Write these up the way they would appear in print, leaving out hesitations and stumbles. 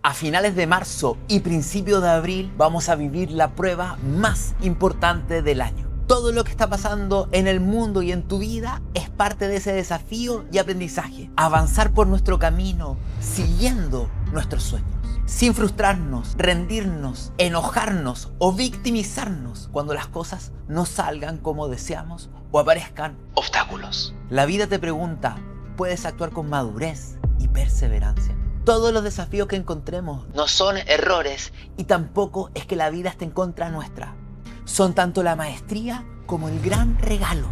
A finales de marzo y principio de abril vamos a vivir la prueba más importante del año. Todo lo que está pasando en el mundo y en tu vida es parte de ese desafío y aprendizaje. Avanzar por nuestro camino, siguiendo nuestros sueños. Sin frustrarnos, rendirnos, enojarnos o victimizarnos cuando las cosas no salgan como deseamos o aparezcan obstáculos. La vida te pregunta, ¿puedes actuar con madurez y perseverancia? Todos los desafíos que encontremos no son errores y tampoco es que la vida esté en contra nuestra. Son tanto la maestría como el gran regalo.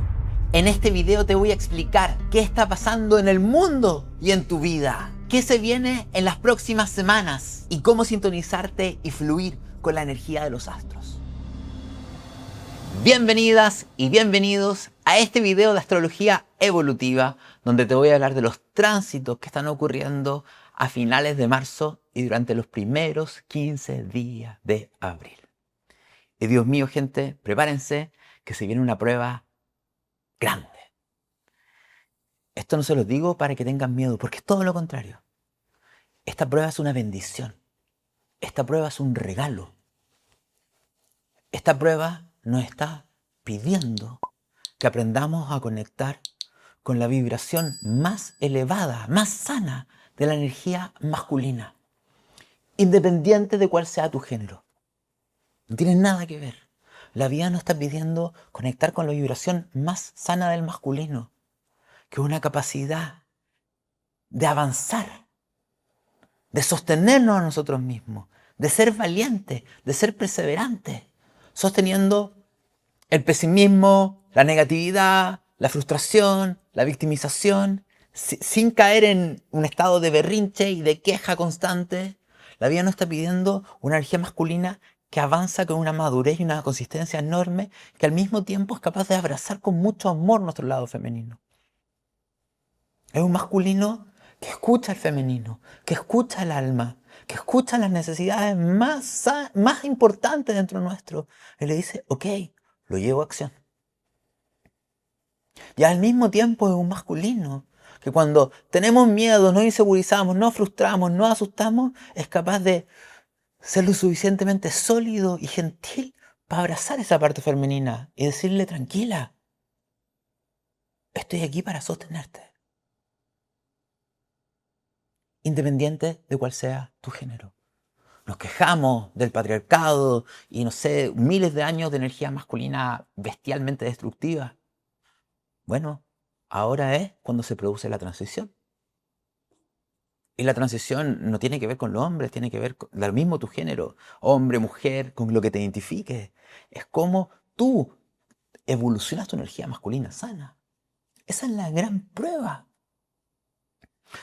En este video te voy a explicar qué está pasando en el mundo y en tu vida, qué se viene en las próximas semanas y cómo sintonizarte y fluir con la energía de los astros. Bienvenidas y bienvenidos a este video de astrología evolutiva, donde te voy a hablar de los tránsitos que están ocurriendo a finales de marzo y durante los primeros 15 días de abril. Y Dios mío, gente, prepárense que se viene una prueba grande. Esto no se los digo para que tengan miedo, porque es todo lo contrario. Esta prueba es una bendición. Esta prueba es un regalo. Esta prueba nos está pidiendo que aprendamos a conectar con la vibración más elevada, más sana de la energía masculina, independiente de cuál sea tu género. No tiene nada que ver. La vida nos está pidiendo conectar con la vibración más sana del masculino, que es una capacidad de avanzar, de sostenernos a nosotros mismos, de ser valientes, de ser perseverantes, sosteniendo el pesimismo, la negatividad, la frustración, la victimización, sin caer en un estado de berrinche y de queja constante. La vida nos está pidiendo una energía masculina que avanza con una madurez y una consistencia enorme, que al mismo tiempo es capaz de abrazar con mucho amor nuestro lado femenino. Es un masculino que escucha al femenino, que escucha al alma, que escucha las necesidades más importantes dentro nuestro. Y le dice, ok, lo llevo a acción. Y al mismo tiempo es un masculino que cuando tenemos miedo, nos insegurizamos, nos frustramos, nos asustamos, es capaz de ser lo suficientemente sólido y gentil para abrazar esa parte femenina y decirle, tranquila, estoy aquí para sostenerte, independiente de cuál sea tu género. Nos quejamos del patriarcado y, no sé, miles de años de energía masculina bestialmente destructiva. Bueno, ahora es cuando se produce la transición. Y la transición no tiene que ver con los hombres, tiene que ver con lo mismo tu género, hombre, mujer, con lo que te identifique. Es como tú evolucionas tu energía masculina sana. Esa es la gran prueba.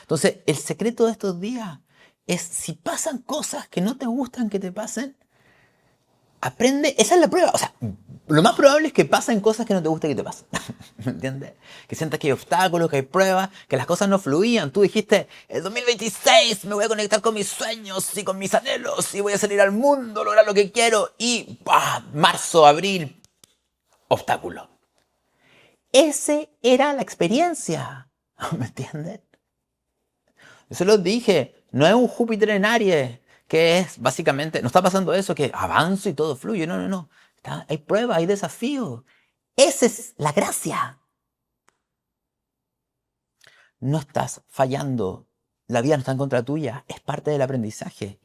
Entonces, el secreto de estos días es, si pasan cosas que no te gustan que te pasen, aprende, esa es la prueba. O sea, lo más probable es que pasen cosas que no te guste que te pasen. ¿Me entiendes? Que sientas que hay obstáculos, que hay pruebas, que las cosas no fluían. Tú dijiste, el 2026 me voy a conectar con mis sueños y con mis anhelos y voy a salir al mundo, lograr lo que quiero. Y marzo, abril, obstáculo. Esa era la experiencia. ¿Me entiendes? Yo se los dije, no es un Júpiter en Aries, que es básicamente, no está pasando eso, que avanzo y todo fluye. No, no, no. Hay pruebas, hay desafíos. Esa es la gracia. No estás fallando. La vida no está en contra tuya. Es parte del aprendizaje.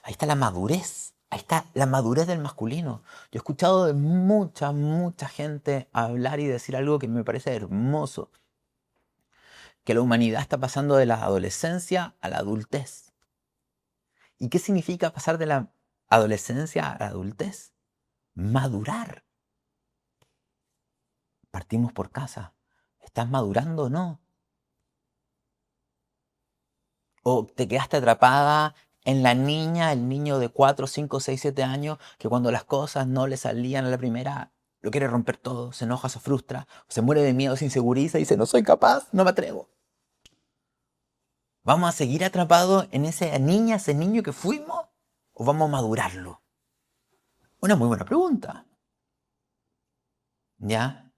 Ahí está la madurez. Ahí está la madurez del masculino. Yo he escuchado de mucha gente hablar y decir algo que me parece hermoso. Que la humanidad está pasando de la adolescencia a la adultez. ¿Y qué significa pasar de la adolescencia a la adultez? Madurar. Partimos por casa. ¿Estás madurando o no? ¿O te quedaste atrapada en la niña, el niño de 4, 5, 6, 7 años, que cuando las cosas no le salían a la primera, lo quiere romper todo, se enoja, se frustra, se muere de miedo, se inseguriza y dice, no soy capaz, no me atrevo? ¿Vamos a seguir atrapados en esa niña, ese niño que fuimos? ¿O vamos a madurarlo? Una muy buena pregunta. ¿Ya?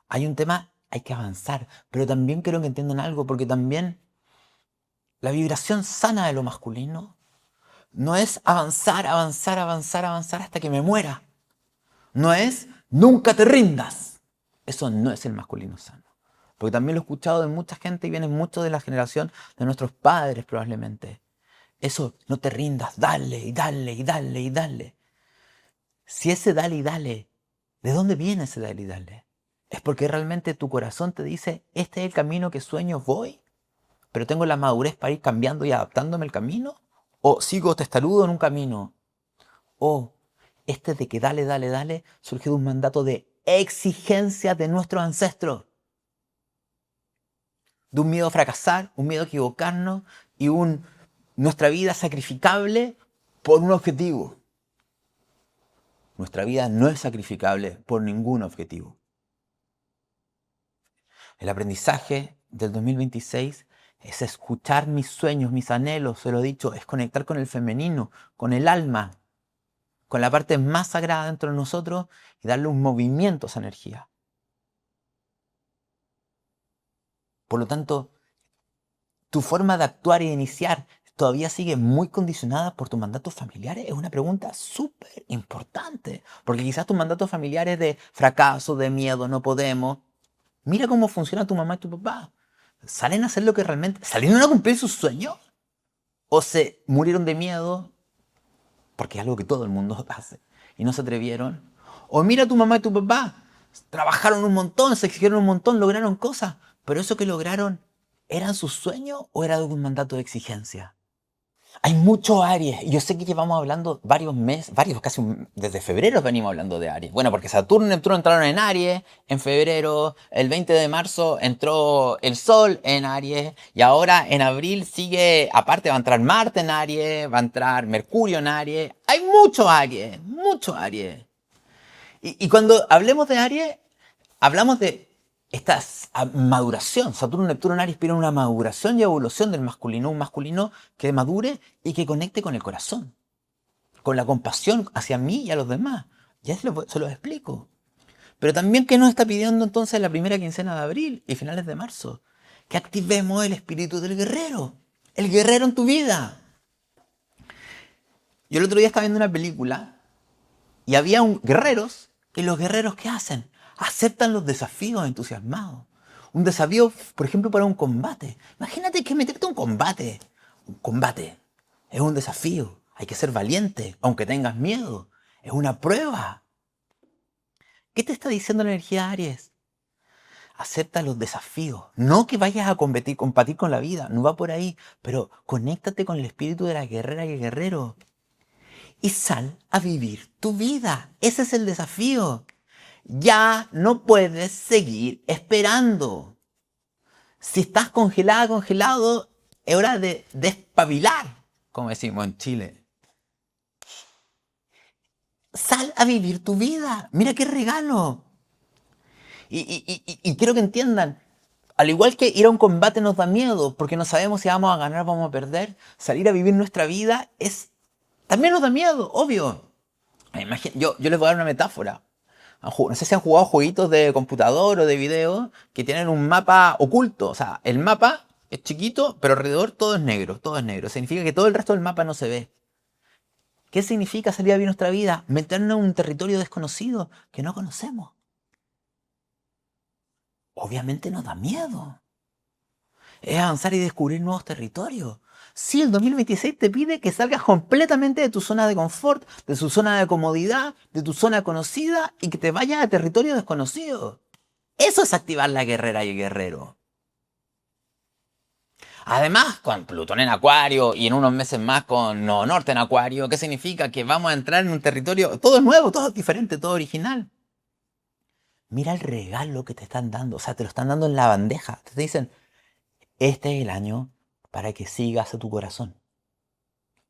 Hay un tema, hay que avanzar, pero también quiero que entiendan algo, porque también La vibración sana de lo masculino no es avanzar, avanzar, avanzar, avanzar hasta que me muera. No es nunca te rindas. Eso no es el masculino sano. Porque también lo he escuchado de mucha gente y viene mucho de la generación de nuestros padres probablemente. Eso, no te rindas, dale y dale y dale y dale. Si ese dale y dale, ¿de dónde viene ese dale y dale? Es porque realmente tu corazón te dice, este es el camino que sueño, voy, pero tengo la madurez para ir cambiando y adaptándome el camino. O sigo testarudo en un camino. O este de que dale, dale, dale, surge de un mandato de exigencia de nuestros ancestros. De un miedo a fracasar, un miedo a equivocarnos y nuestra vida sacrificable por un objetivo. Nuestra vida no es sacrificable por ningún objetivo. El aprendizaje del 2026 es escuchar mis sueños, mis anhelos, se lo he dicho, es conectar con el femenino, con el alma, con la parte más sagrada dentro de nosotros y darle un movimiento a esa energía. Por lo tanto, tu forma de actuar y de iniciar todavía sigue muy condicionada por tus mandatos familiares. Es una pregunta súper importante, porque quizás tus mandatos familiares de fracaso, de miedo, no podemos. Mira cómo funciona tu mamá y tu papá. ¿Salen a hacer lo que realmente... ¿Salieron a cumplir sus sueños? ¿O se murieron de miedo? Porque es algo que todo el mundo hace. Y no se atrevieron. O mira a tu mamá y tu papá. Trabajaron un montón, se exigieron un montón, lograron cosas. Pero eso que lograron, ¿eran sus sueños o era un mandato de exigencia? Hay muchos Aries, y yo sé que llevamos hablando varios meses, desde febrero venimos hablando de Aries. Bueno, porque Saturno y Neptuno entraron en Aries en febrero, el 20 de marzo entró el Sol en Aries, y ahora en abril sigue, aparte va a entrar Marte en Aries, va a entrar Mercurio en Aries. Hay muchos Aries, muchos Aries. Y cuando hablemos de Aries, hablamos de esta maduración. Saturno, Neptuno en Aries piden una maduración y evolución del masculino. Un masculino que madure y que conecte con el corazón. Con la compasión hacia mí y a los demás. Ya se los explico. Pero también, ¿qué nos está pidiendo entonces la primera quincena de abril y finales de marzo? Que activemos el espíritu del guerrero. El guerrero en tu vida. Yo el otro día estaba viendo una película y había guerreros, y los guerreros ¿qué hacen? Aceptan los desafíos entusiasmados. Un desafío, por ejemplo, para un combate. Imagínate que meterte a un combate. Un combate es un desafío. Hay que ser valiente, aunque tengas miedo. Es una prueba. ¿Qué te está diciendo la energía Aries? Acepta los desafíos. No que vayas a competir con la vida, no va por ahí. Pero conéctate con el espíritu de la guerrera y el guerrero. Y sal a vivir tu vida. Ese es el desafío. Ya no puedes seguir esperando. Si estás congelada, congelado, es hora de despabilar, como decimos en Chile. Sal a vivir tu vida. Mira qué regalo. Y quiero que entiendan, al igual que ir a un combate nos da miedo, porque no sabemos si vamos a ganar o vamos a perder, salir a vivir nuestra vida también nos da miedo, obvio. Yo les voy a dar una metáfora. No sé si han jugado jueguitos de computador o de video que tienen un mapa oculto. O sea, el mapa es chiquito, pero alrededor todo es negro. Todo es negro. Significa que todo el resto del mapa no se ve. ¿Qué significa salir a vivir nuestra vida? Meternos en un territorio desconocido que no conocemos. Obviamente nos da miedo. Es avanzar y descubrir nuevos territorios. Sí, el 2026 te pide que salgas completamente de tu zona de confort, de tu zona de comodidad, de tu zona conocida y que te vayas a territorio desconocido. Eso es activar la guerrera y el guerrero. Además, con Plutón en Acuario y en unos meses más con Nodo Norte en Acuario, ¿qué significa? Que vamos a entrar en un territorio, todo es nuevo, todo es diferente, todo original. Mira el regalo que te están dando, o sea, te lo están dando en la bandeja. Te dicen, este es el año para que sigas a tu corazón,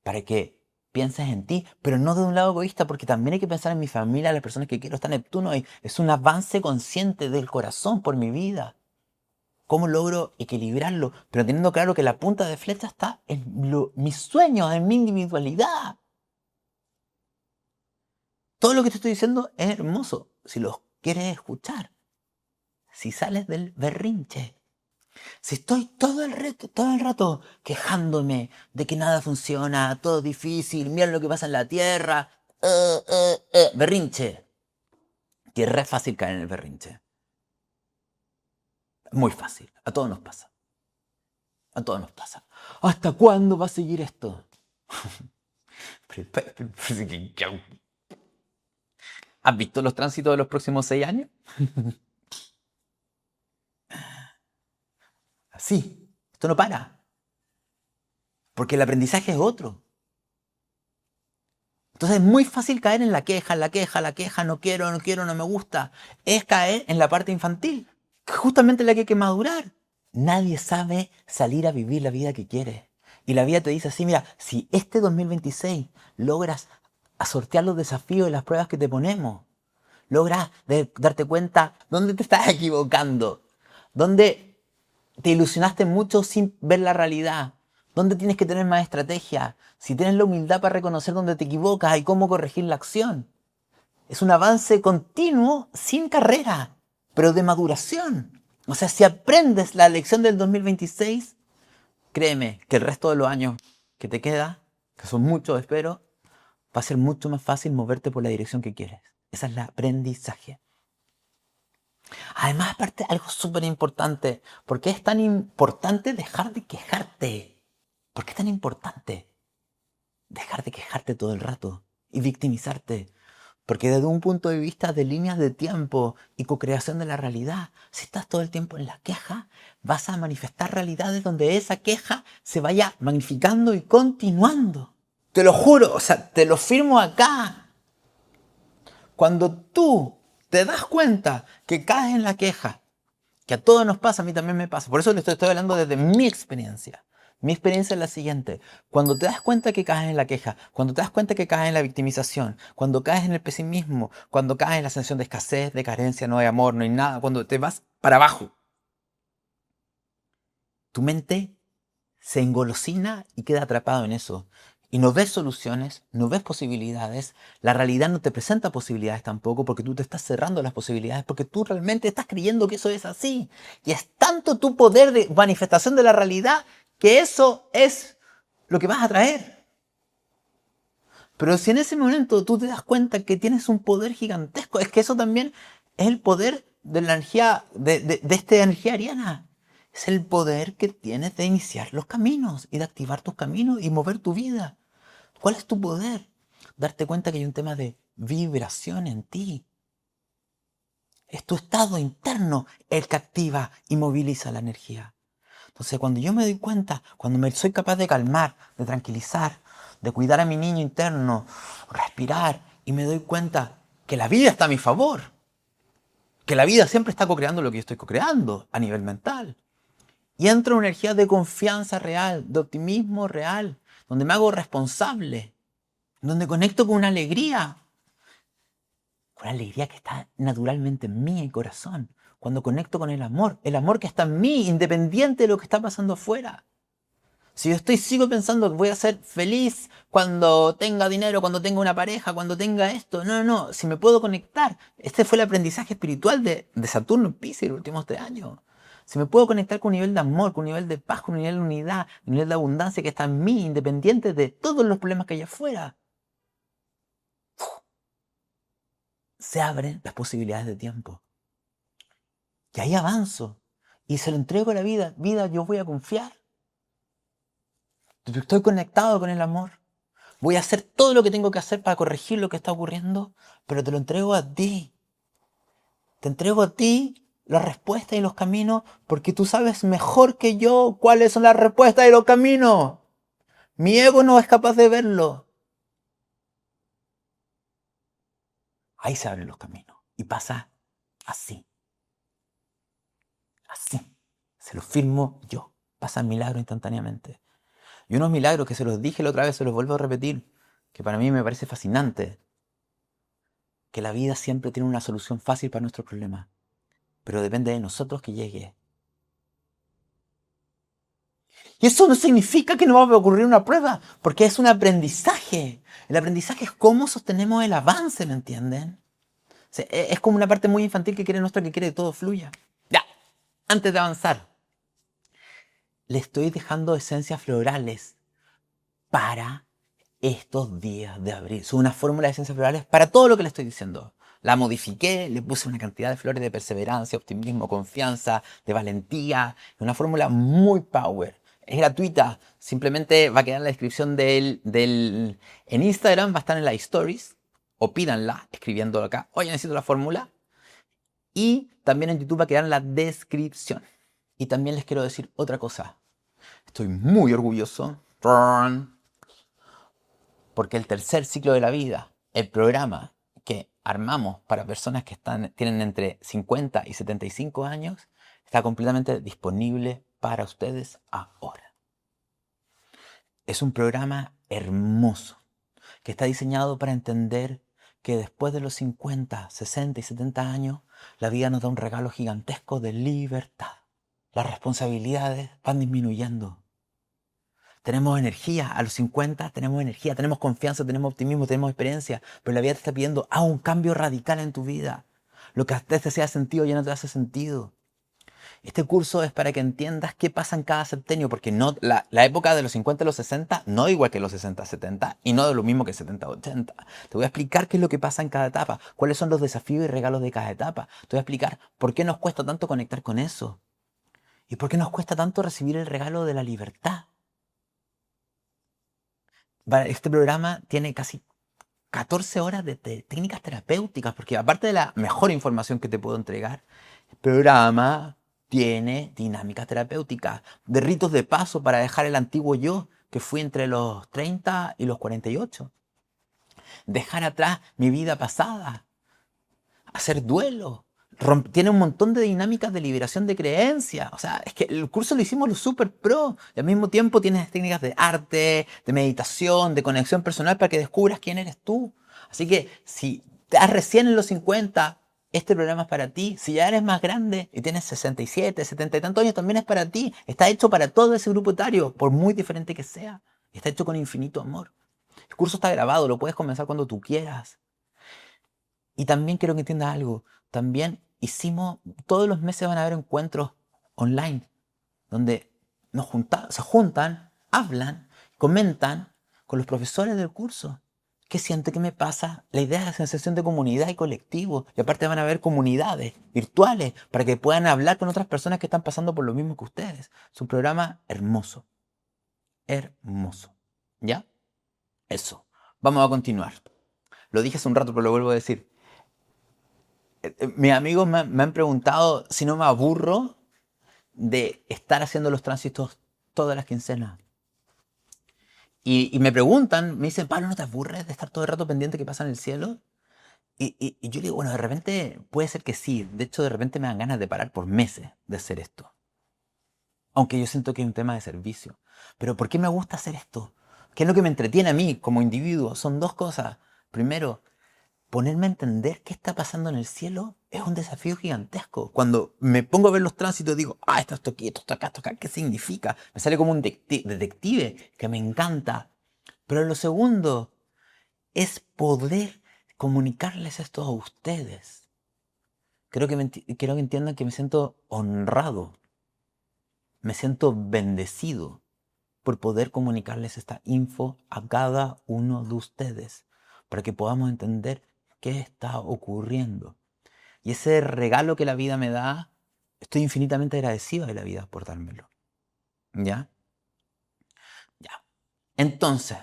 para que pienses en ti, pero no de un lado egoísta, porque también hay que pensar en mi familia, las personas que quiero. Está Neptuno y es un avance consciente del corazón por mi vida. ¿Cómo logro equilibrarlo? Pero teniendo claro que la punta de flecha está en mis sueños, en mi individualidad. Todo lo que te estoy diciendo es hermoso si lo quieres escuchar. Si sales del berrinche. Si estoy todo el rato quejándome de que nada funciona, todo es difícil, mira lo que pasa en la tierra, berrinche. Que es re fácil caer en el berrinche. Muy fácil. A todos nos pasa. A todos nos pasa. ¿Hasta cuándo va a seguir esto? ¿Has visto los tránsitos de los próximos 6 años? Así. Esto no para. Porque el aprendizaje es otro. Entonces es muy fácil caer en la queja, no quiero, no me gusta. Es caer en la parte infantil, que es justamente la que hay que madurar. Nadie sabe salir a vivir la vida que quiere. Y la vida te dice así, mira, si este 2026 logras a sortear los desafíos y las pruebas que te ponemos, logras darte cuenta dónde te estás equivocando, dónde te ilusionaste mucho sin ver la realidad, dónde tienes que tener más estrategia, si tienes la humildad para reconocer dónde te equivocas y cómo corregir la acción. Es un avance continuo sin carrera, pero de maduración. O sea, si aprendes la lección del 2026, créeme que el resto de los años que te queda, que son muchos espero, va a ser mucho más fácil moverte por la dirección que quieres. Ese es el aprendizaje. Además, aparte, algo súper importante. ¿Por qué es tan importante dejar de quejarte? ¿Por qué es tan importante dejar de quejarte todo el rato y victimizarte? Porque desde un punto de vista de líneas de tiempo y co-creación de la realidad, si estás todo el tiempo en la queja, vas a manifestar realidades donde esa queja se vaya magnificando y continuando. Te lo juro, o sea, te lo firmo acá. Cuando tú te das cuenta que caes en la queja, que a todos nos pasa, a mí también me pasa, por eso le estoy hablando desde mi experiencia. Mi experiencia es la siguiente: cuando te das cuenta que caes en la queja, cuando te das cuenta que caes en la victimización, cuando caes en el pesimismo, cuando caes en la sensación de escasez, de carencia, no hay amor, no hay nada, cuando te vas para abajo, tu mente se engolosina y queda atrapado en eso. Y no ves soluciones, no ves posibilidades, la realidad no te presenta posibilidades tampoco porque tú te estás cerrando las posibilidades, porque tú realmente estás creyendo que eso es así. Y es tanto tu poder de manifestación de la realidad que eso es lo que vas a traer. Pero si en ese momento tú te das cuenta que tienes un poder gigantesco, es que eso también es el poder de la energía, de esta energía ariana. Es el poder que tienes de iniciar los caminos y de activar tus caminos y mover tu vida. ¿Cuál es tu poder? Darte cuenta que hay un tema de vibración en ti. Es tu estado interno el que activa y moviliza la energía. Entonces, cuando yo me doy cuenta, cuando me soy capaz de calmar, de tranquilizar, de cuidar a mi niño interno, respirar, y me doy cuenta que la vida está a mi favor, que la vida siempre está co-creando lo que yo estoy co-creando a nivel mental. Y entra una energía de confianza real, de optimismo real, donde me hago responsable, donde conecto con una alegría que está naturalmente en mi corazón. Cuando conecto con el amor que está en mí, independiente de lo que está pasando afuera. Si yo sigo pensando que voy a ser feliz cuando tenga dinero, cuando tenga una pareja, cuando tenga esto. No. Si me puedo conectar. Este fue el aprendizaje espiritual de Saturno en Piscis los últimos 3 años. Si me puedo conectar con un nivel de amor, con un nivel de paz, con un nivel de unidad, un nivel de abundancia que está en mí, independiente de todos los problemas que hay afuera, se abren las posibilidades de tiempo. Y ahí avanzo. Y se lo entrego a la vida. Vida, yo voy a confiar. Estoy conectado con el amor. Voy a hacer todo lo que tengo que hacer para corregir lo que está ocurriendo, pero te lo entrego a ti. Te entrego a ti las respuestas y los caminos porque tú sabes mejor que yo cuáles son las respuestas y los caminos. Mi ego no es capaz de verlo. Ahí se abren los caminos y pasa así. Así. Se los firmo yo. Pasa el milagro instantáneamente. Y unos milagros que se los dije la otra vez, se los vuelvo a repetir, que para mí me parece fascinante. Que la vida siempre tiene una solución fácil para nuestros problemas, pero depende de nosotros que llegue. Y eso no significa que no va a ocurrir una prueba, porque es un aprendizaje. El aprendizaje es cómo sostenemos el avance, ¿me entienden? O sea, es como una parte muy infantil que quiere nuestra, que quiere que todo fluya. Ya, antes de avanzar, le estoy dejando esencias florales para estos días de abril. Son una fórmula de esencias florales para todo lo que le estoy diciendo. La modifiqué, le puse una cantidad de flores de perseverancia, optimismo, confianza, de valentía. Una fórmula muy power. Es gratuita. Simplemente va a quedar en la descripción en Instagram, va a estar en las stories. O pídanla escribiéndolo acá. Oye, necesito la fórmula. Y también en YouTube va a quedar en la descripción. Y también les quiero decir otra cosa. Estoy muy orgulloso porque el tercer ciclo de la vida, el programa que armamos para personas que tienen entre 50 y 75 años, está completamente disponible para ustedes ahora. Es un programa hermoso que está diseñado para entender que después de los 50, 60 y 70 años, la vida nos da un regalo gigantesco de libertad. Las responsabilidades van disminuyendo. Tenemos energía, a los 50 tenemos energía, tenemos confianza, tenemos optimismo, tenemos experiencia, pero la vida te está pidiendo un cambio radical en tu vida. Lo que antes te hacía sentido ya no te hace sentido. Este curso es para que entiendas qué pasa en cada septenio, porque no, la época de los 50 a los 60 no es igual que los 60 a 70 y no es lo mismo que 70 a 80. Te voy a explicar qué es lo que pasa en cada etapa, cuáles son los desafíos y regalos de cada etapa. Te voy a explicar por qué nos cuesta tanto conectar con eso y por qué nos cuesta tanto recibir el regalo de la libertad. Este programa tiene casi 14 horas de técnicas terapéuticas, porque aparte de la mejor información que te puedo entregar, el programa tiene dinámicas terapéuticas, de ritos de paso para dejar el antiguo yo, que fui entre los 30 y los 48. Dejar atrás mi vida pasada, hacer duelo. Tiene un montón de dinámicas de liberación de creencias. O sea, es que el curso lo hicimos los super pro. Y al mismo tiempo tienes técnicas de arte, de meditación, de conexión personal para que descubras quién eres tú. Así que si estás recién en los 50, este programa es para ti. Si ya eres más grande y tienes 67, 70 y tantos años, también es para ti. Está hecho para todo ese grupo etario, por muy diferente que sea. Está hecho con infinito amor. El curso está grabado, lo puedes comenzar cuando tú quieras. Y también quiero que entiendas algo. También todos los meses van a haber encuentros online, donde se juntan, hablan, comentan con los profesores del curso. ¿Qué siente? ¿Qué me pasa? La idea es la sensación de comunidad y colectivo. Y aparte van a haber comunidades virtuales para que puedan hablar con otras personas que están pasando por lo mismo que ustedes. Es un programa hermoso. Hermoso. ¿Ya? Eso. Vamos a continuar. Lo dije hace un rato, pero lo vuelvo a decir. Mis amigos me han preguntado si no me aburro de estar haciendo los tránsitos todas las quincenas. Y me preguntan, me dicen, Pablo, ¿no te aburres de estar todo el rato pendiente que pasa en el cielo? Y yo le digo, bueno, de repente puede ser que sí. De hecho, de repente me dan ganas de parar por meses de hacer esto. Aunque yo siento que es un tema de servicio. Pero ¿por qué me gusta hacer esto? ¿Qué es lo que me entretiene a mí como individuo? Son dos cosas. Primero, ponerme a entender qué está pasando en el cielo es un desafío gigantesco. Cuando me pongo a ver los tránsitos digo, esto aquí, esto acá, ¿qué significa? Me sale como un detective que me encanta. Pero lo segundo es poder comunicarles esto a ustedes. Quiero que entiendan que me siento honrado, me siento bendecido por poder comunicarles esta info a cada uno de ustedes, para que podamos entender qué está ocurriendo. Y ese regalo que la vida me da, estoy infinitamente agradecido de la vida por dármelo. ¿Ya? Ya. Entonces,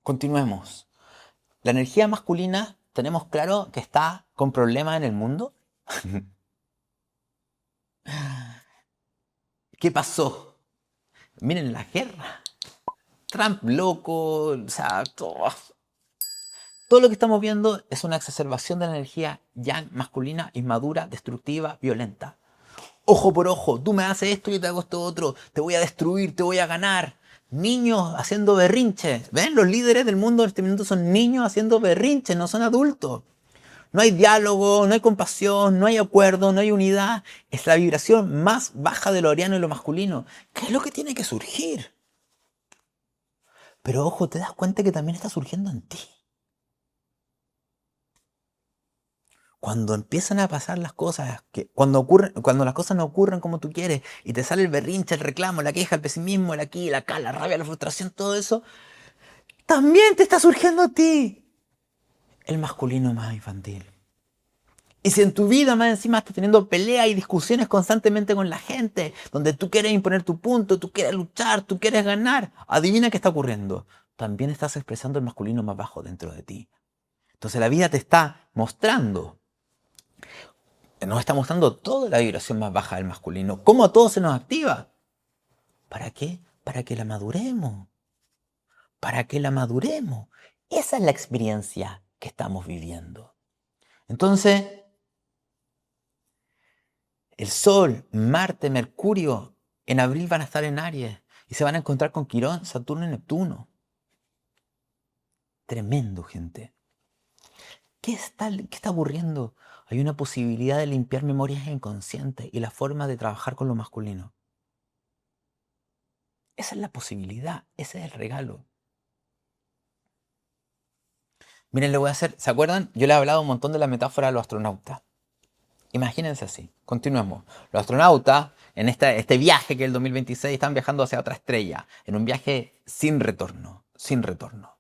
continuemos. La energía masculina, tenemos claro que está con problemas en el mundo. ¿Qué pasó? Miren la guerra. Trump loco, o sea, todo lo que estamos viendo es una exacerbación de la energía yang masculina, inmadura, destructiva, violenta. Ojo por ojo, tú me haces esto, yo te hago esto otro, te voy a destruir, te voy a ganar. Niños haciendo berrinches. ¿Ven? Los líderes del mundo en este minuto son niños haciendo berrinches, no son adultos. No hay diálogo, no hay compasión, no hay acuerdo, no hay unidad. Es la vibración más baja de lo ariano y lo masculino. ¿Qué es lo que tiene que surgir? Pero ojo, te das cuenta que también está surgiendo en ti. Cuando empiezan a pasar las cosas, cuando las cosas no ocurren como tú quieres y te sale el berrinche, el reclamo, la queja, el pesimismo, el aquí, el acá, la rabia, la frustración, todo eso, también te está surgiendo a ti el masculino más infantil. Y si en tu vida más encima estás teniendo peleas y discusiones constantemente con la gente, donde tú quieres imponer tu punto, tú quieres luchar, tú quieres ganar, adivina qué está ocurriendo. También estás expresando el masculino más bajo dentro de ti. Entonces la vida te está mostrando, nos está mostrando toda la vibración más baja del masculino, cómo a todos se nos activa. ¿Para qué? Para que la maduremos. Para que la maduremos. Esa es la experiencia que estamos viviendo. Entonces, el Sol, Marte, Mercurio, en abril van a estar en Aries y se van a encontrar con Quirón, Saturno y Neptuno. Tremendo, gente. ¿Qué está ocurriendo? Hay una posibilidad de limpiar memorias inconscientes y la forma de trabajar con lo masculino. Esa es la posibilidad, ese es el regalo. Miren, le voy a hacer, ¿se acuerdan? Yo les he hablado un montón de la metáfora de los astronautas. Imagínense así, continuemos. Los astronautas, en este viaje que es el 2026, están viajando hacia otra estrella, en un viaje sin retorno, sin retorno.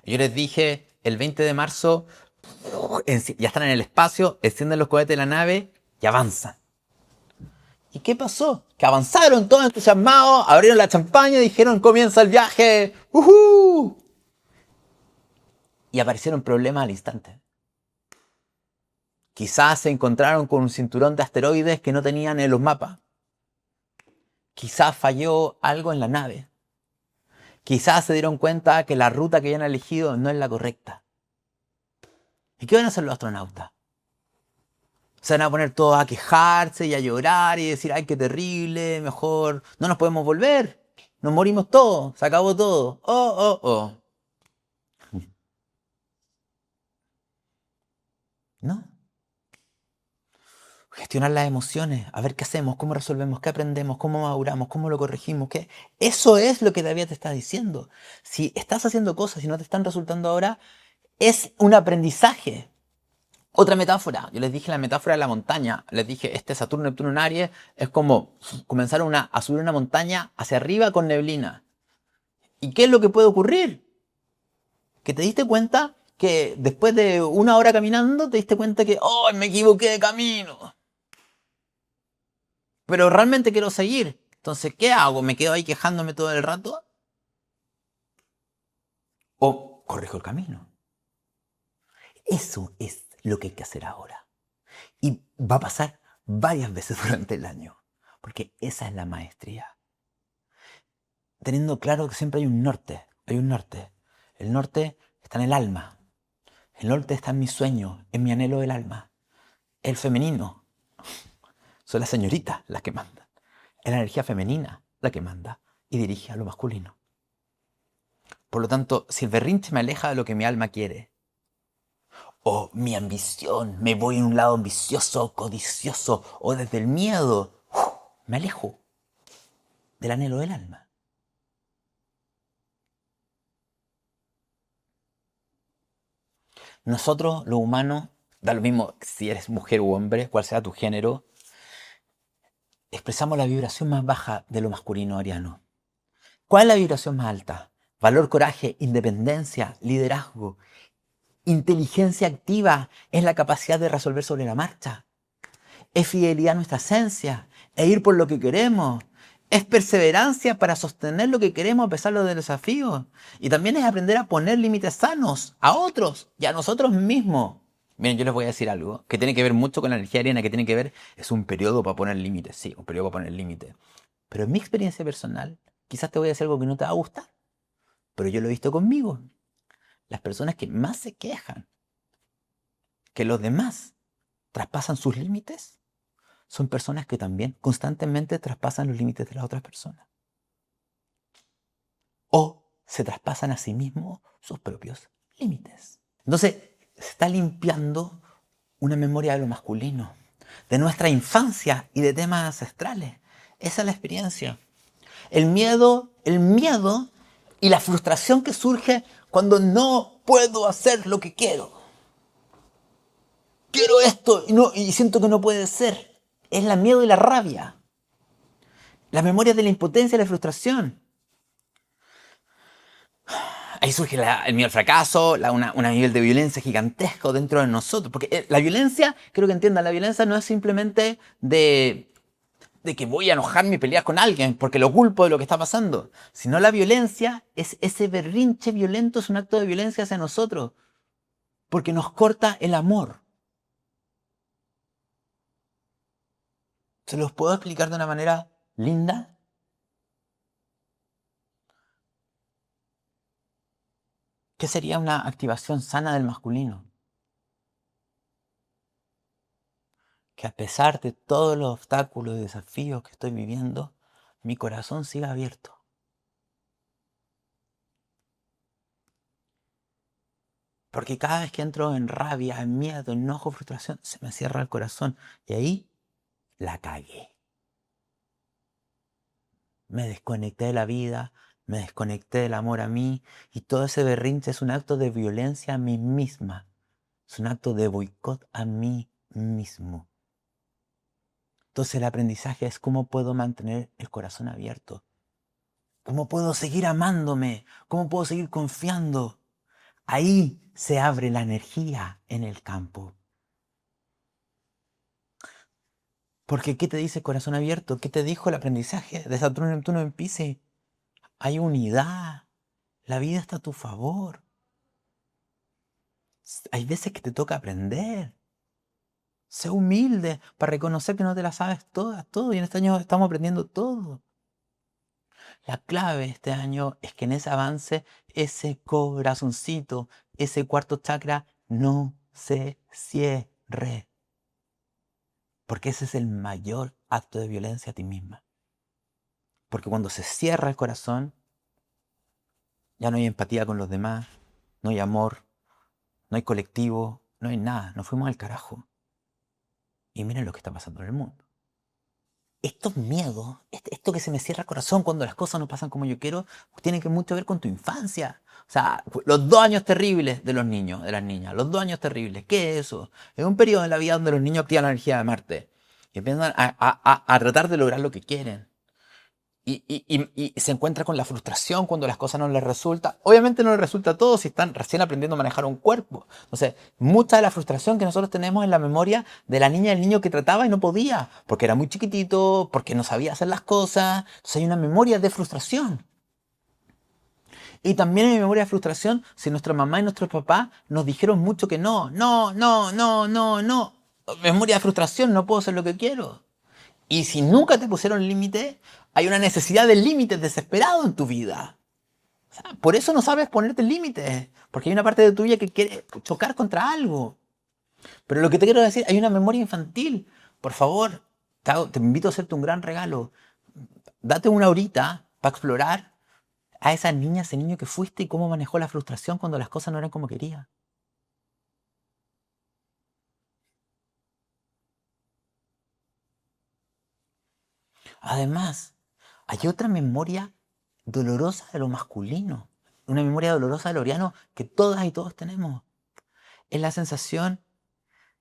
Yo les dije, el 20 de marzo, ya están en el espacio, encienden los cohetes de la nave y avanzan. ¿Y qué pasó? Que avanzaron todos entusiasmados, abrieron la champaña y dijeron, comienza el viaje. ¡Uhú! Y aparecieron problemas al instante. Quizás se encontraron con un cinturón de asteroides que no tenían en los mapas. Quizás falló algo en la nave. Quizás se dieron cuenta que la ruta que habían elegido no es la correcta. ¿Y qué van a hacer los astronautas? Se van a poner todos a quejarse y a llorar y decir, ay, qué terrible, mejor no nos podemos volver. Nos morimos todos, se acabó todo. Oh, oh, oh. ¿No? Gestionar las emociones, a ver qué hacemos, cómo resolvemos, qué aprendemos, cómo maduramos, cómo lo corregimos. ¿Qué? Eso es lo que David te está diciendo. Si estás haciendo cosas y no te están resultando ahora, es un aprendizaje. Otra metáfora, yo les dije la metáfora de la montaña, les dije Saturno, Neptuno en Aries es como comenzar a subir una montaña hacia arriba con neblina. ¿Y qué es lo que puede ocurrir? Que te diste cuenta que después de una hora caminando te diste cuenta que ¡oh, me equivoqué de camino! Pero realmente quiero seguir. Entonces, ¿qué hago? ¿Me quedo ahí quejándome todo el rato? ¿O corrijo el camino? Eso es lo que hay que hacer ahora. Y va a pasar varias veces durante el año. Porque esa es la maestría. Teniendo claro que siempre hay un norte. Hay un norte. El norte está en el alma. El norte está en mi sueño, en mi anhelo del alma. El femenino. Son las señoritas las que mandan. Es la energía femenina la que manda y dirige a lo masculino. Por lo tanto, si el berrinche me aleja de lo que mi alma quiere, o mi ambición, me voy en un lado ambicioso, codicioso, o desde el miedo, me alejo del anhelo del alma. Nosotros, los humanos, da lo mismo si eres mujer u hombre, cuál sea tu género, expresamos la vibración más baja de lo masculino ariano. ¿Cuál es la vibración más alta? Valor, coraje, independencia, liderazgo. Inteligencia activa es la capacidad de resolver sobre la marcha. Es fidelidad a nuestra esencia, es ir por lo que queremos. Es perseverancia para sostener lo que queremos a pesar de los desafíos. Y también es aprender a poner límites sanos a otros y a nosotros mismos. Miren, yo les voy a decir algo que tiene que ver mucho con la energía ariana, que tiene que ver, es un periodo para poner límites, sí, un periodo para poner límites. Pero en mi experiencia personal, quizás te voy a decir algo que no te va a gustar, pero yo lo he visto conmigo. Las personas que más se quejan que los demás traspasan sus límites son personas que también constantemente traspasan los límites de las otras personas. O se traspasan a sí mismos sus propios límites. Entonces, se está limpiando una memoria de lo masculino, de nuestra infancia y de temas ancestrales. Esa es la experiencia. El miedo y la frustración que surge cuando no puedo hacer lo que quiero. quiero esto y siento que no puede ser. Es la miedo y la rabia. Las memorias de la impotencia y la frustración. Ahí surge el miedo al fracaso, un nivel de violencia gigantesco dentro de nosotros. Porque la violencia, creo que entiendan, la violencia no es simplemente de que voy a enojarme y pelear con alguien porque lo culpo de lo que está pasando. Sino la violencia es ese berrinche violento, es un acto de violencia hacia nosotros. Porque nos corta el amor. ¿Se los puedo explicar de una manera linda? ¿Qué sería una activación sana del masculino? Que a pesar de todos los obstáculos y desafíos que estoy viviendo, mi corazón siga abierto. Porque cada vez que entro en rabia, en miedo, enojo, frustración, se me cierra el corazón. Y ahí la cagué. Me desconecté de la vida, me desconecté del amor a mí. Y todo ese berrinche es un acto de violencia a mí misma. Es un acto de boicot a mí mismo. Entonces el aprendizaje es cómo puedo mantener el corazón abierto. ¿Cómo puedo seguir amándome? ¿Cómo puedo seguir confiando? Ahí se abre la energía en el campo. Porque ¿qué te dice corazón abierto? ¿Qué te dijo el aprendizaje de Saturno y Neptuno en Piscis? Hay unidad. La vida está a tu favor. Hay veces que te toca aprender. Sé humilde para reconocer que no te la sabes todas, todo. Y en este año estamos aprendiendo todo. La clave este año es que en ese avance, ese corazoncito, ese cuarto chakra no se cierre. Porque ese es el mayor acto de violencia a ti misma. Porque cuando se cierra el corazón, ya no hay empatía con los demás, no hay amor, no hay colectivo, no hay nada. Nos fuimos al carajo. Y miren lo que está pasando en el mundo. Estos miedos, esto que se me cierra el corazón cuando las cosas no pasan como yo quiero, tiene que mucho ver con tu infancia. O sea, los 2 años terribles de los niños, de las niñas, los 2 años terribles, ¿qué es eso? Es un periodo en la vida donde los niños activan la energía de Marte y empiezan a tratar de lograr lo que quieren. Y se encuentra con la frustración cuando las cosas no les resulta. Obviamente no les resulta a todos si están recién aprendiendo a manejar un cuerpo. Entonces, mucha de la frustración que nosotros tenemos en la memoria de la niña y el niño que trataba y no podía, porque era muy chiquitito, porque no sabía hacer las cosas. Entonces hay una memoria de frustración. Y también hay memoria de frustración si nuestra mamá y nuestro papá nos dijeron mucho que no, no, no, no, no, no. Memoria de frustración, no puedo hacer lo que quiero. Y si nunca te pusieron límite, hay una necesidad de límites desesperado en tu vida. O sea, por eso no sabes ponerte límites, porque hay una parte de tu vida que quiere chocar contra algo. Pero lo que te quiero decir, hay una memoria infantil. Por favor, te invito a hacerte un gran regalo. Date una horita para explorar a esa niña, ese niño que fuiste y cómo manejó la frustración cuando las cosas no eran como quería. Además, hay otra memoria dolorosa de lo masculino, una memoria dolorosa de lo oriano que todas y todos tenemos. Es la sensación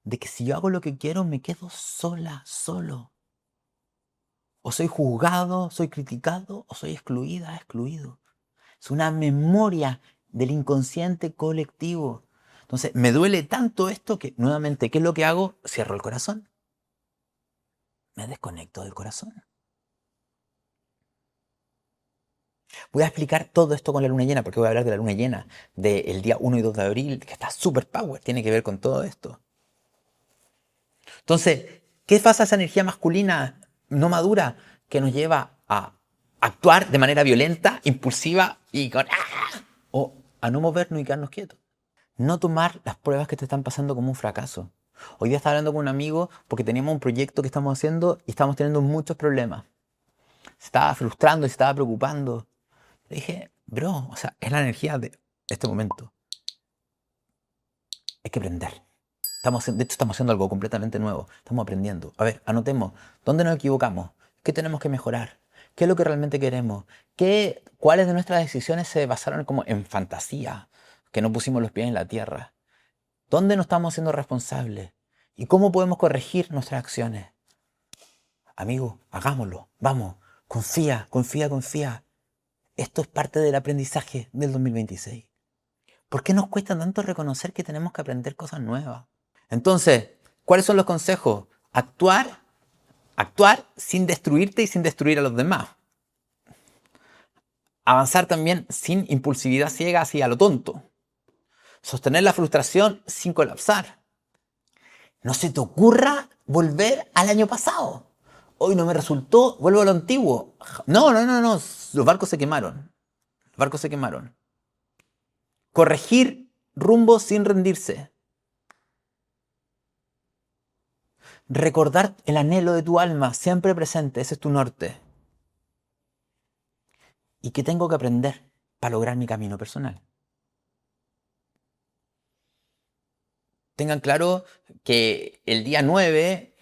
de que si yo hago lo que quiero me quedo sola, solo. O soy juzgado, soy criticado, o soy excluida, excluido. Es una memoria del inconsciente colectivo. Entonces, me duele tanto esto que, nuevamente, ¿qué es lo que hago? Cierro el corazón. Me desconecto del corazón. Voy a explicar todo esto con la luna llena, porque voy a hablar de la luna llena del día 1 y 2 de abril, que está super power, tiene que ver con todo esto. Entonces, ¿qué pasa esa energía masculina no madura que nos lleva a actuar de manera violenta, impulsiva y con ¡ah! O a no movernos y quedarnos quietos? No tomar las pruebas que te están pasando como un fracaso. Hoy día estaba hablando con un amigo porque teníamos un proyecto que estamos haciendo y estamos teniendo muchos problemas. Se estaba frustrando y se estaba preocupando. Le dije, bro, o sea, es la energía de este momento. Hay que aprender. De hecho, estamos haciendo algo completamente nuevo. Estamos aprendiendo. A ver, anotemos. ¿Dónde nos equivocamos? ¿Qué tenemos que mejorar? ¿Qué es lo que realmente queremos? ¿Cuáles de nuestras decisiones se basaron como en fantasía? Que no pusimos los pies en la tierra. ¿Dónde no estamos siendo responsables? ¿Y cómo podemos corregir nuestras acciones? Amigo, hagámoslo. Vamos. Confía, confía, confía. Esto es parte del aprendizaje del 2026. ¿Por qué nos cuesta tanto reconocer que tenemos que aprender cosas nuevas? Entonces, ¿cuáles son los consejos? Actuar sin destruirte y sin destruir a los demás. Avanzar también sin impulsividad ciega hacia lo tonto. Sostener la frustración sin colapsar. No se te ocurra volver al año pasado. Hoy no me resultó, vuelvo a lo antiguo. No. Los barcos se quemaron. Los barcos se quemaron. Corregir rumbo sin rendirse. Recordar el anhelo de tu alma siempre presente. Ese es tu norte. ¿Y qué tengo que aprender para lograr mi camino personal? Tengan claro que el día 9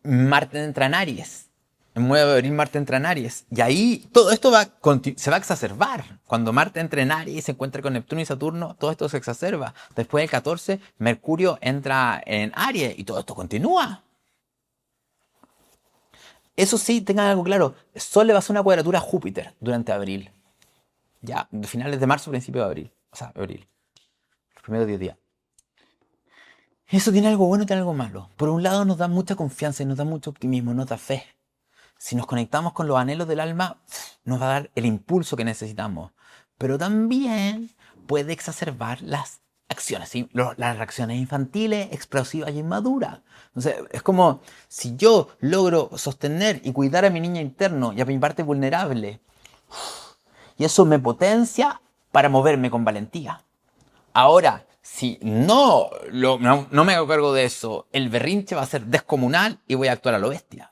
Marte entra en Aries. El 9 de abril Marte entra en Aries. Y ahí todo esto se va a exacerbar. Cuando Marte entra en Aries y se encuentra con Neptuno y Saturno, todo esto se exacerba. Después del 14, Mercurio entra en Aries y todo esto continúa. Eso sí, tengan algo claro. Sol le va a hacer una cuadratura a Júpiter durante abril. Ya, de finales de marzo, principio de abril. O sea, abril. Los primeros 10 días. Eso tiene algo bueno y tiene algo malo. Por un lado nos da mucha confianza y nos da mucho optimismo, nos da fe. Si nos conectamos con los anhelos del alma, nos va a dar el impulso que necesitamos. Pero también puede exacerbar las acciones, ¿sí? Las reacciones infantiles, explosivas y inmaduras. Entonces, es como si yo logro sostener y cuidar a mi niña interno y a mi parte vulnerable, y eso me potencia para moverme con valentía. Ahora, si no me hago cargo de eso, el berrinche va a ser descomunal y voy a actuar a lo bestia.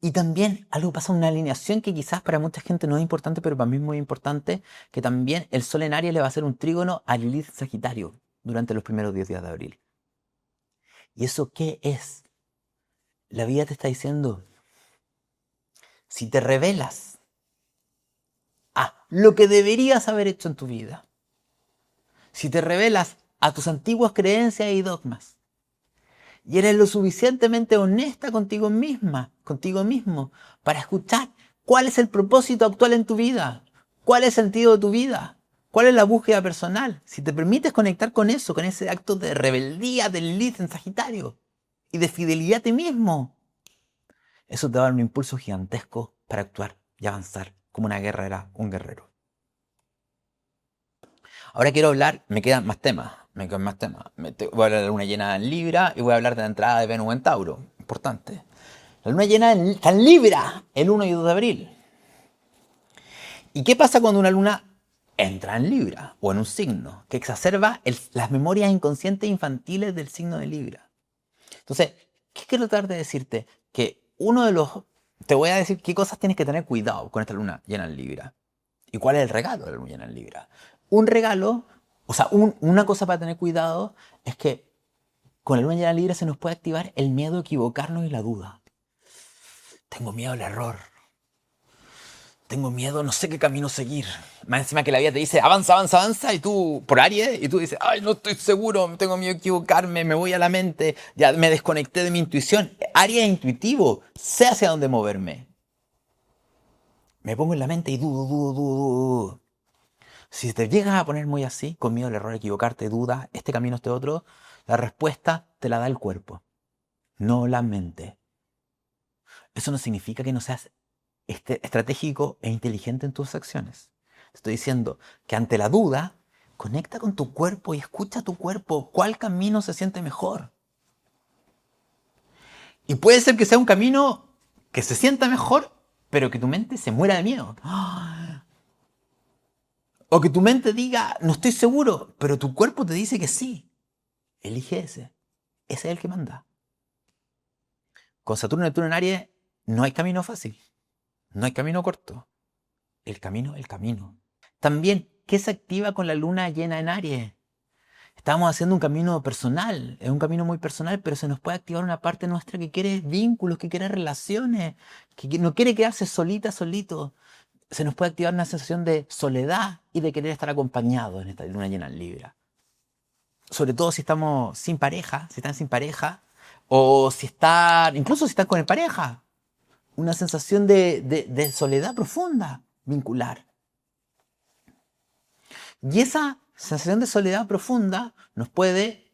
Y también algo pasa, una alineación que quizás para mucha gente no es importante, pero para mí es muy importante, que también el Sol en Aries le va a hacer un trígono a Lilith Sagitario durante los primeros 10 días de abril. ¿Y eso qué es? La vida te está diciendo, si te revelas a lo que deberías haber hecho en tu vida, si te revelas a tus antiguas creencias y dogmas, y eres lo suficientemente honesta contigo misma, contigo mismo, para escuchar cuál es el propósito actual en tu vida, cuál es el sentido de tu vida, cuál es la búsqueda personal. Si te permites conectar con eso, con ese acto de rebeldía del Lilith en Sagitario y de fidelidad a ti mismo, eso te va a dar un impulso gigantesco para actuar y avanzar como una guerrera, un guerrero. Ahora quiero hablar, me quedan más temas. Voy a hablar de la luna llena en Libra y voy a hablar de la entrada de Venus en Tauro. Importante. La luna llena está en Libra el 1 y 2 de abril. ¿Y qué pasa cuando una luna entra en Libra o en un signo? Que exacerba las memorias inconscientes infantiles del signo de Libra. Entonces, ¿qué quiero tratar de decirte? Que te voy a decir qué cosas tienes que tener cuidado con esta luna llena en Libra. ¿Y cuál es el regalo de la luna llena en Libra? Un regalo, o sea, una cosa para tener cuidado es que con la luna llena en Libra se nos puede activar el miedo a equivocarnos y la duda. Tengo miedo al error. Tengo miedo, no sé qué camino seguir. Más encima que la vida te dice, avanza, avanza, avanza, y tú, por Aries, y tú dices, ay, no estoy seguro, tengo miedo a equivocarme, me voy a la mente, ya me desconecté de mi intuición. Aries es intuitivo, sé hacia dónde moverme. Me pongo en la mente y dudo. Si te llegas a poner muy así, con miedo al error, equivocarte, duda, este camino, este otro, la respuesta te la da el cuerpo, no la mente. Eso no significa que no seas estratégico e inteligente en tus acciones. Estoy diciendo que ante la duda, conecta con tu cuerpo y escucha a tu cuerpo. ¿Cuál camino se siente mejor? Y puede ser que sea un camino que se sienta mejor, pero que tu mente se muera de miedo. O que tu mente diga, no estoy seguro, pero tu cuerpo te dice que sí. Elige ese. Ese es el que manda. Con Saturno y Neptuno en Aries no hay camino fácil. No hay camino corto. El camino. También, ¿qué se activa con la luna llena en Aries? Estamos haciendo un camino personal, es un camino muy personal, pero se nos puede activar una parte nuestra que quiere vínculos, que quiere relaciones, que no quiere quedarse solita, solito. Se nos puede activar una sensación de soledad y de querer estar acompañado en esta luna llena en Libra. sobre todo si estamos sin pareja, si están sin pareja, o si están, incluso si están con pareja, una sensación de soledad profunda vincular. Y esa sensación de soledad profunda nos puede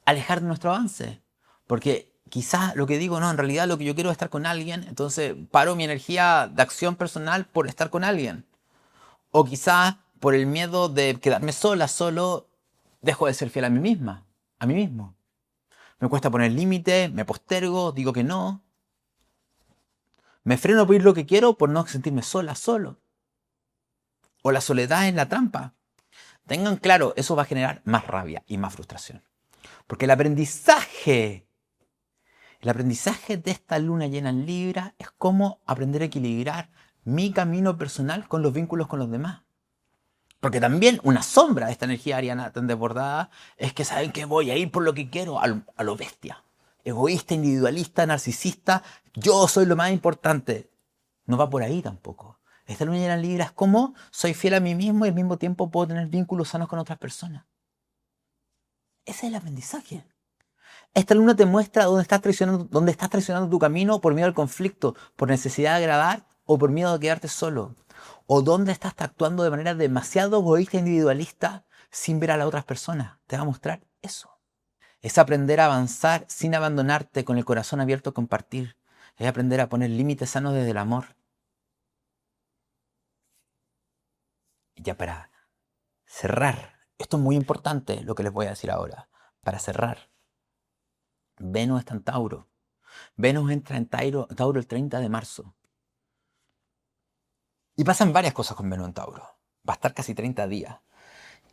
alejar de nuestro avance. Porque quizás lo que digo, no, en realidad lo que yo quiero es estar con alguien, entonces paro mi energía de acción personal por estar con alguien. O quizás por el miedo de quedarme sola, solo, dejo de ser fiel a mí misma, a mí mismo. Me cuesta poner límites, me postergo, digo que no. Me freno por ir lo que quiero por no sentirme sola, solo. O la soledad es la trampa. Tengan claro, eso va a generar más rabia y más frustración. Porque el aprendizaje de esta luna llena en Libra es cómo aprender a equilibrar mi camino personal con los vínculos con los demás. Porque también una sombra de esta energía ariana tan desbordada es que saben que voy a ir por lo que quiero a lo bestia. Egoísta, individualista, narcisista, yo soy lo más importante. No va por ahí tampoco. Esta luna llena en Libra es como soy fiel a mí mismo y al mismo tiempo puedo tener vínculos sanos con otras personas. Ese es el aprendizaje. Esta luna te muestra dónde estás traicionando tu camino por miedo al conflicto, por necesidad de agradar o por miedo de quedarte solo. O dónde estás actuando de manera demasiado egoísta e individualista sin ver a las otras personas. Te va a mostrar eso. Es aprender a avanzar sin abandonarte, con el corazón abierto a compartir. Es aprender a poner límites sanos desde el amor. Y ya para cerrar, esto es muy importante lo que les voy a decir ahora. Para cerrar, Venus está en Tauro. Venus entra en Tauro el 30 de marzo. Y pasan varias cosas con Venus en Tauro. Va a estar casi 30 días.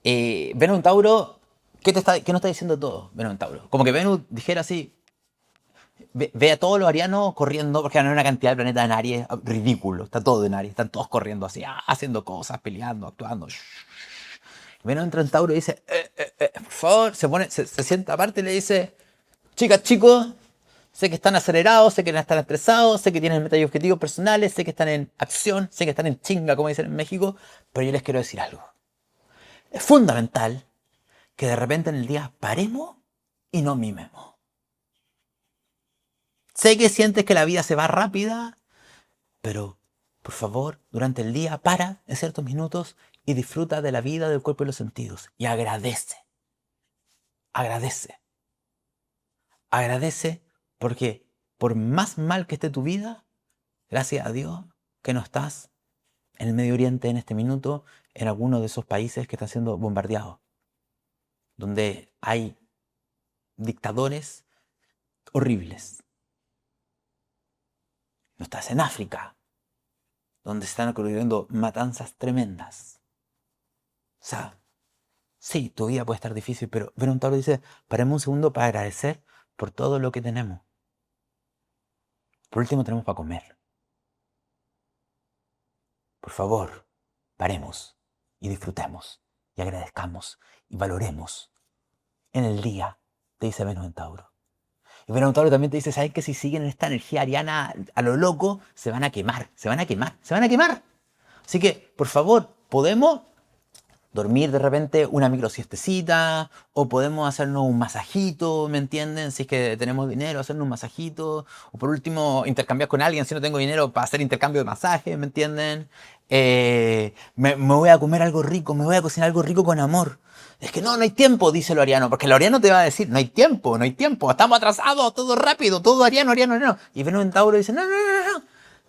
Venus en Tauro, ¿qué nos está diciendo todo Venus en Tauro? Como que Venus dijera así, ve a todos los arianos corriendo, porque hay una cantidad de planetas en Aries ridículo. Está todo en Aries, están todos corriendo así, haciendo cosas, peleando, actuando. Venus entra en Tauro y dice, por favor, se sienta aparte y le dice, chicas, chicos, sé que están acelerados, sé que están estresados, sé que tienen metas y objetivos personales, sé que están en acción, sé que están en chinga, como dicen en México, pero yo les quiero decir algo. Es fundamental que de repente en el día paremos y no mimemos. Sé que sientes que la vida se va rápida, pero por favor, durante el día para en ciertos minutos y disfruta de la vida, del cuerpo y los sentidos. Y agradece. Agradece. Agradece porque por más mal que esté tu vida, gracias a Dios que no estás en el Medio Oriente en este minuto, en alguno de esos países que están siendo bombardeados, donde hay dictadores horribles. No estás en África, donde se están ocurriendo matanzas tremendas. O sea, sí, tu vida puede estar difícil, pero un Tauro dice, paremos un segundo para agradecer por todo lo que tenemos. Por último, tenemos para comer. Por favor, paremos y disfrutemos y agradezcamos y valoremos en el día, te dice Venus en Tauro. Y Venus en Tauro también te dice, ¿sabes que si siguen en esta energía ariana a lo loco, se van a quemar, se van a quemar, se van a quemar? Así que, por favor, podemos dormir de repente una micro siestecita, o podemos hacernos un masajito, ¿me entienden? Si es que tenemos dinero, hacernos un masajito, o por último, intercambiar con alguien si no tengo dinero para hacer intercambio de masajes, ¿me entienden? Me voy a comer algo rico, me voy a cocinar algo rico con amor. Es que no hay tiempo, dice el ariano, porque el ariano te va a decir, no hay tiempo, estamos atrasados, todo rápido, todo ariano. Y Venus en Tauro dice, no,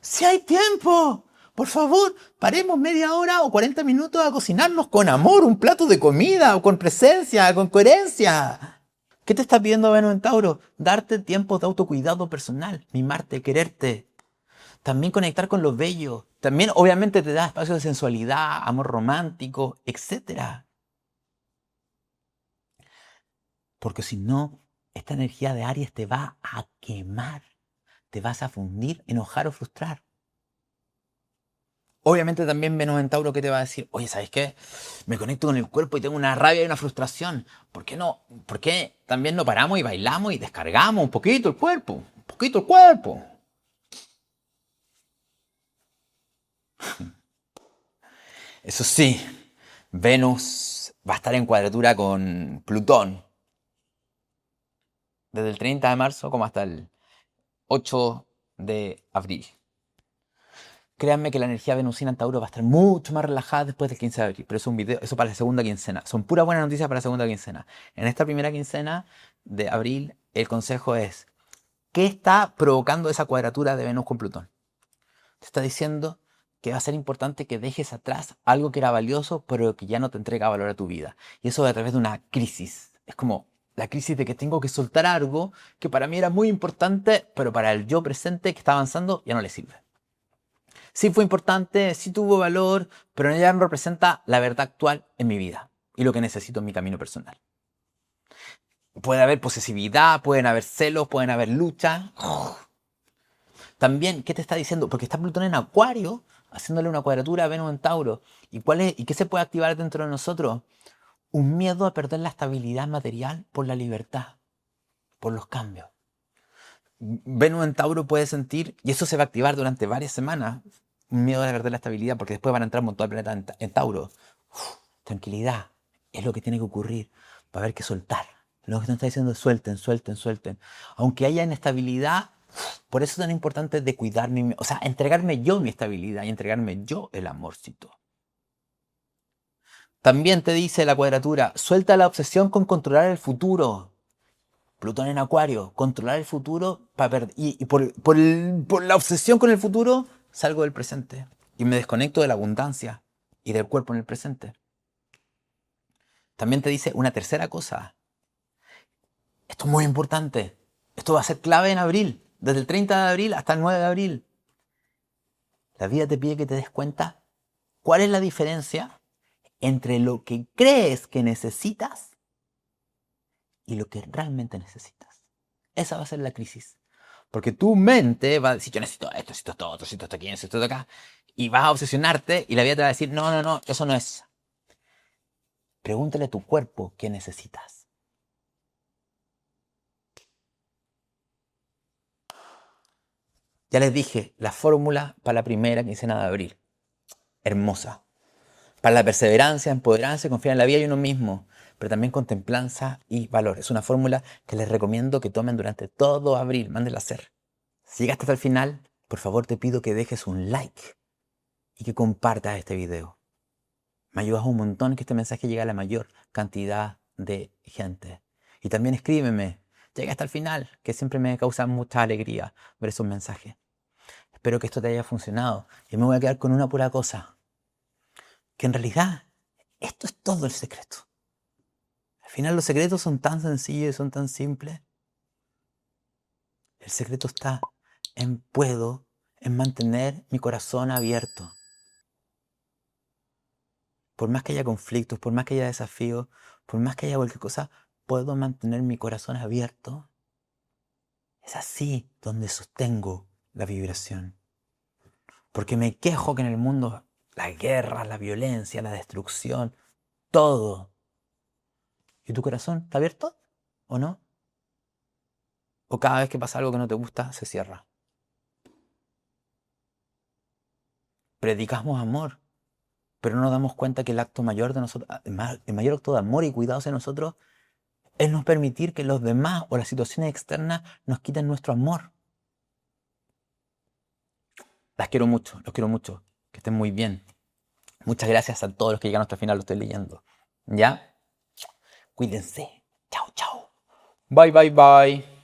si hay tiempo. Por favor, paremos media hora o 40 minutos a cocinarnos con amor, un plato de comida, o con presencia, con coherencia. ¿Qué te está pidiendo Venus en Tauro? Darte tiempo de autocuidado personal, mimarte, quererte. También conectar con lo bello. También, obviamente, te da espacio de sensualidad, amor romántico, etc. Porque si no, esta energía de Aries te va a quemar. Te vas a fundir, enojar o frustrar. Obviamente también Venus en Tauro que te va a decir, oye, ¿sabes qué? Me conecto con el cuerpo y tengo una rabia y una frustración. ¿Por qué no? ¿Por qué también no paramos y bailamos y descargamos un poquito el cuerpo? Un poquito el cuerpo. Eso sí, Venus va a estar en cuadratura con Plutón desde el 30 de marzo como hasta el 8 de abril. Créanme que la energía venusina en Tauro va a estar mucho más relajada después del 15 de abril, pero es un video, eso para la segunda quincena. Son puras buenas noticias para la segunda quincena. En esta primera quincena de abril, el consejo es, ¿qué está provocando esa cuadratura de Venus con Plutón? Te está diciendo que va a ser importante que dejes atrás algo que era valioso, pero que ya no te entrega valor a tu vida. Y eso a través de una crisis. Es como la crisis de que tengo que soltar algo que para mí era muy importante, pero para el yo presente que está avanzando ya no le sirve. Sí fue importante, sí tuvo valor, pero ya no representa la verdad actual en mi vida y lo que necesito en mi camino personal. Puede haber posesividad, pueden haber celos, pueden haber luchas. También, ¿qué te está diciendo? Porque está Plutón en Acuario, haciéndole una cuadratura a Venus en Tauro. ¿Y qué se puede activar dentro de nosotros? Un miedo a perder la estabilidad material por la libertad, por los cambios. Venus en Tauro puede sentir, y eso se va a activar durante varias semanas, un miedo a perder la estabilidad, porque después van a entrar un montón de planetas en Tauro. Tranquilidad, es lo que tiene que ocurrir. Va a haber que soltar. Lo que nos está diciendo es suelten, suelten, suelten. Aunque haya inestabilidad, por eso es tan importante de cuidarme, o sea, entregarme yo mi estabilidad y entregarme yo el amorcito. También te dice la cuadratura, suelta la obsesión con controlar el futuro. Plutón en Acuario, controlar el futuro y por la obsesión con el futuro salgo del presente y me desconecto de la abundancia y del cuerpo en el presente. También te dice una tercera cosa. Esto es muy importante. Esto va a ser clave en abril, desde el 30 de abril hasta el 9 de abril. La vida te pide que te des cuenta cuál es la diferencia entre lo que crees que necesitas y lo que realmente necesitas. Esa va a ser la crisis. Porque tu mente va a decir, yo necesito esto, necesito esto, otro, necesito esto aquí, necesito esto acá. Y vas a obsesionarte y la vida te va a decir, no, no, no, eso no es. Pregúntale a tu cuerpo qué necesitas. Ya les dije, la fórmula para la primera quincena de abril. Hermosa. Para la perseverancia, empoderancia, confiar en la vida y uno mismo. Pero también con templanza y valor. Es una fórmula que les recomiendo que tomen durante todo abril. Mándenla a hacer. Si llegaste hasta el final, por favor te pido que dejes un like y que compartas este video. Me ayudas un montón que este mensaje llegue a la mayor cantidad de gente. Y también escríbeme, llegué hasta el final, que siempre me causa mucha alegría ver esos mensajes. Espero que esto te haya funcionado. Y me voy a quedar con una pura cosa. Que en realidad, esto es todo el secreto. Al final los secretos son tan sencillos y son tan simples. El secreto está en mantener mi corazón abierto. Por más que haya conflictos, por más que haya desafíos, por más que haya cualquier cosa, puedo mantener mi corazón abierto. Es así donde sostengo la vibración. Porque me quejo que en el mundo la guerra, la violencia, la destrucción, todo. ¿Y tu corazón está abierto o no? ¿O cada vez que pasa algo que no te gusta, se cierra? Predicamos amor, pero no nos damos cuenta que el acto mayor de nosotros, el mayor acto de amor y cuidado hacia nosotros es no permitir que los demás o las situaciones externas nos quiten nuestro amor. Las quiero mucho, los quiero mucho. Que estén muy bien. Muchas gracias a todos los que llegan hasta el final, lo estoy leyendo. ¿Ya? Cuídense. Chao, chao. Bye, bye, bye.